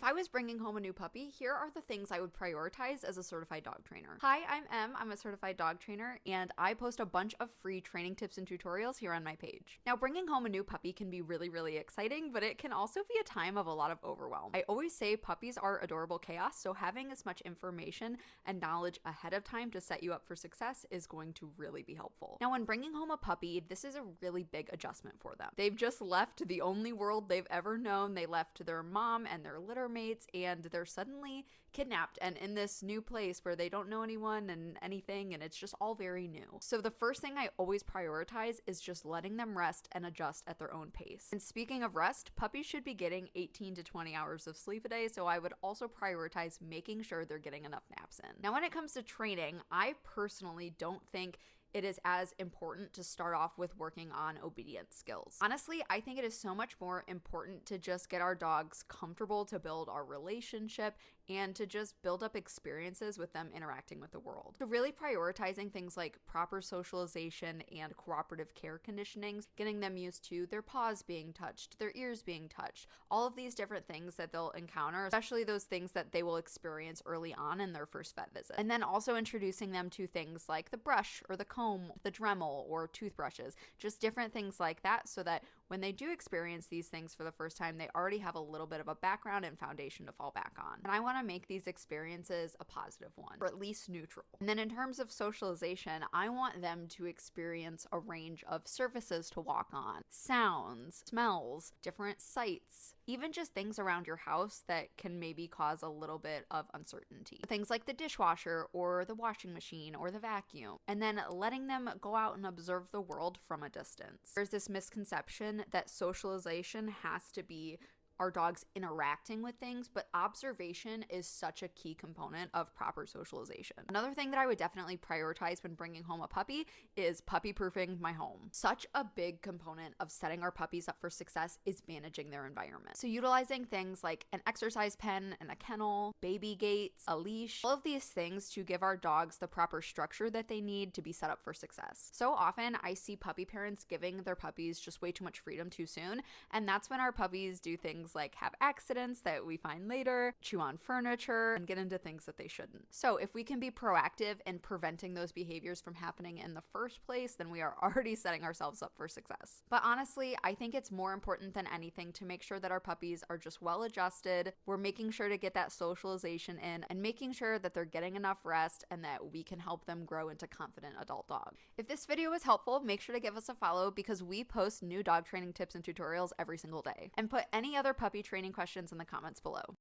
I was bringing home a new puppy, here are the things I would prioritize as a certified dog trainer. Hi, I'm Em. I'm a certified dog trainer, and I post a bunch of free training tips and tutorials here on my page. Now, bringing home a new puppy can be really exciting, but it can also be a time of a lot of overwhelm. I always say puppies are adorable chaos, so having as much information and knowledge ahead of time to set you up for success is going to really be helpful. Now, when bringing home a puppy, this is a really big adjustment for them. They've just left the only world they've ever known. They left their mom and their litter mates, and they're suddenly kidnapped and in this new place where they don't know anyone and anything, and it's just all very new. So the first thing I always prioritize is just letting them rest and adjust at their own pace. And speaking of rest, puppies should be getting 18 to 20 hours of sleep a day, so I would also prioritize making sure they're getting enough naps in. Now, when it comes to training, I personally don't think it is as important to start off with working on obedience skills. Honestly, I think it is so much more important to just get our dogs comfortable, to build our relationship, and to just build up experiences with them interacting with the world. So really prioritizing things like proper socialization and cooperative care conditionings, getting them used to their paws being touched, their ears being touched, all of these different things that they'll encounter, especially those things that they will experience early on in their first vet visit. And then also introducing them to things like the brush or the comb, the Dremel, or toothbrushes, just different things like that, so that when they do experience these things for the first time, they already have a little bit of a background and foundation to fall back on. And I want to make these experiences a positive one, or at least neutral. And then in terms of socialization, I want them to experience a range of surfaces to walk on, sounds, smells, different sights, even just things around your house that can maybe cause a little bit of uncertainty. Things like the dishwasher or the washing machine or the vacuum. And then letting them go out and observe the world from a distance. There's this misconception that socialization has to be our dogs interacting with things, but observation is such a key component of proper socialization. Another thing that I would definitely prioritize when bringing home a puppy is puppy-proofing my home. Such a big component of setting our puppies up for success is managing their environment. So utilizing things like an exercise pen and a kennel, baby gates, a leash, all of these things to give our dogs the proper structure that they need to be set up for success. So often I see puppy parents giving their puppies just way too much freedom too soon, and that's when our puppies do things like have accidents that we find later, chew on furniture, and get into things that they shouldn't. So if we can be proactive in preventing those behaviors from happening in the first place, then we are already setting ourselves up for success. But honestly, I think it's more important than anything to make sure that our puppies are just well adjusted, we're making sure to get that socialization in, and making sure that they're getting enough rest and that we can help them grow into confident adult dogs. If this video was helpful, make sure to give us a follow, because we post new dog training tips and tutorials every single day. And put any other puppy training questions in the comments below.